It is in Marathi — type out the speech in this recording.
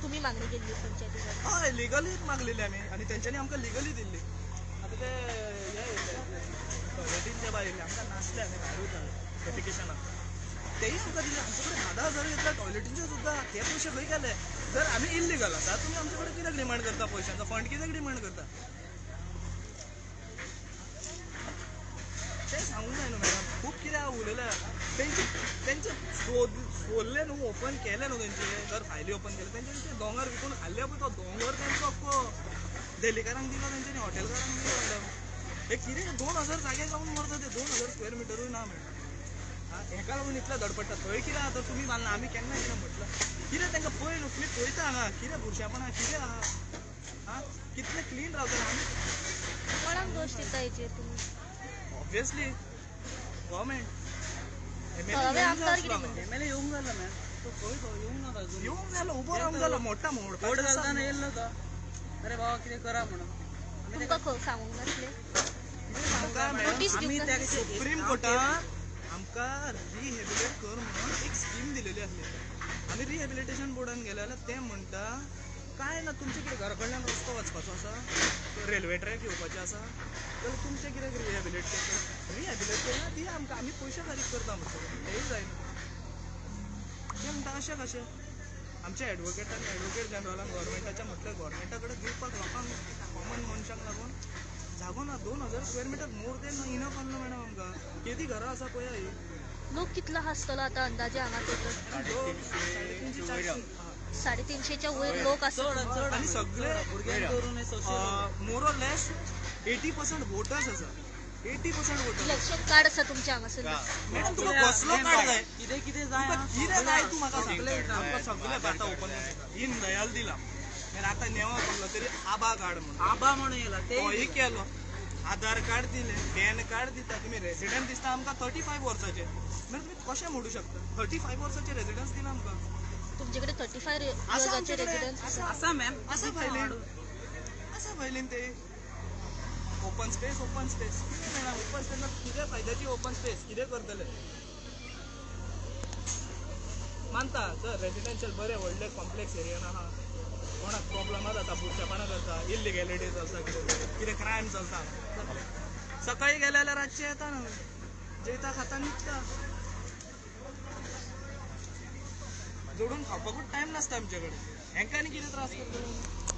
तुम्ही मागणी केली पंचायतीकडे? हय लिगली मागलेली आम्ही आणि त्यांच्यानी आमकां लिगली दिल्ली. आता ते टॉयलेटीन बाय येयले आमकां नासले आमी भायर एप्लिकेशनाक तेही आमकां दिले. आमचे कडेन 10,000 घेतला टॉयलेटींचे सुद्दां. ते पयशे खंय गेले? जर आमी इल्लीगल आसा तुमी आमचे कडेन कित्याक डिमांड करता पयशांचो? फंड कित्याक डिमांड करता? ते सांगूंक जाय न्हू मॅडम. खूब कितें उलयल्या तेंचे सोदले न्हू, ओपन केले न्हू तेंचे. जर फायली ओपन केले तेंच्यांनी ते दोंगर विकून खाल्ले पळय तो दोंगर तेंचो अख्खो देलीकारांक दिलो तेंच्यांनी, हॉटेलकारांक दिलो मॅडम. हे कितें 2,000 जागे जावन मरता ते 2,000 स्क्वेअर मिटरूय ना मॅडम. हेका लागून इतलें धडपडटा. थंय कितें आहा तर तुमी बांदला आमी केन्ना कितें म्हटलं? कितें तांकां पळय न्हू तुमी पळयता हांगा कितें बुरशेपणां कितें आहा? कितलें क्लीन रावता आमी. कोणाक दोश दिता हेचेर तुमी? Obviously government. थळावे आमदार कितें म्हणटा? एमएलए येऊंक जालो मॅम. तो खंय तो येऊंक ना अजून. येऊंक जालो, उबो रावंक जालो. मोठा मोड वोट घालताना येयल्लो तो. अरे बाबा कितें करा म्हणून. तुमकां सांगूंक नासलें? नोटीस आम्ही त्या सुप्रीम कोर्टान आमकां रिहॅबिलिटेट कर म्हणून एक स्कीम दिलेली आसली. आमी रिहॅबिलिटेशन बोर्डान गेले जाल्यार ते म्हणटा काय ना तुमचे कितें घरा कडल्यान रस्तो वचपाचो आसा, रेल्वे ट्रॅक येवपाचें आसा जाल्यार तुमचें कित्याक रिहॅबिलिट करता? रिहॅबिलिट केला ती आमकां आमी पयशे फारीक करता म्हणटा. हेय जायना. ते म्हणटा अशें कशें? आमच्या एडवोकेट जनरलान गव्हर्मेंटाच्या म्हटल्यार गव्हर्मेंटा कडेन दिवपाक लोकांक कॉमन मनशांक लागून जागो ना. 2,000 square metre more than enough आसलो मॅडम आमकां. केदी घरां आसा पळया ही. लोक कितलो आसतलो आतां अंदाजे हांगा टोटल? 350-400च्या वयर लोक आसतलो. आणि सगळे मोर ऑर लेस 80% वोटर्स आसा. 80% वोटर्स. इलेक्शन कार्ड आसा तुमच्या हांगासर? मॅडम तुका कसलो कार्ड जाय? कितें जाय कितें जाय तूं म्हाका सगळे आमकां सगळे आतां ओपन दीन दयाल दिला. मागीर आतां नेवा पडलो तरी आबा कार्ड म्हणून. आबा म्हणून येयला तोय केलो. आधार कार्ड दिले, पॅन कार्ड दिता. तुमी रेसिडेंट दिसता आमकां 35 वर्साचे. मागीर तुमी कशें म्हणू शकता? 35 वर्साचे रेसिडेंस दिला आमकां. तुमचे कडेन 35 इयर्साचे रेसिडेंस आसा? आसा मॅम. आसा फायलीन ते ओपन स्पेस ओपन स्पेस कितें फायद्याची ओपन स्पेस कितें करतले? मानता जर रेसिडेन्शियल बरे व्हडले कॉम्प्लेक्स एरियान आहा, कोणाक प्रॉब्लमा जाता, बुरशेपणां जाता, इलिगॅलिटीज आसा, कितें क्रायम चलता, सकाळी गेले जाल्यार रातचे येता ना, जेयता खाता न्हिदता. जोडून खावपाकूच टायम नासता आमचे कडेन. हेंकां आनी कितें त्रास करतले?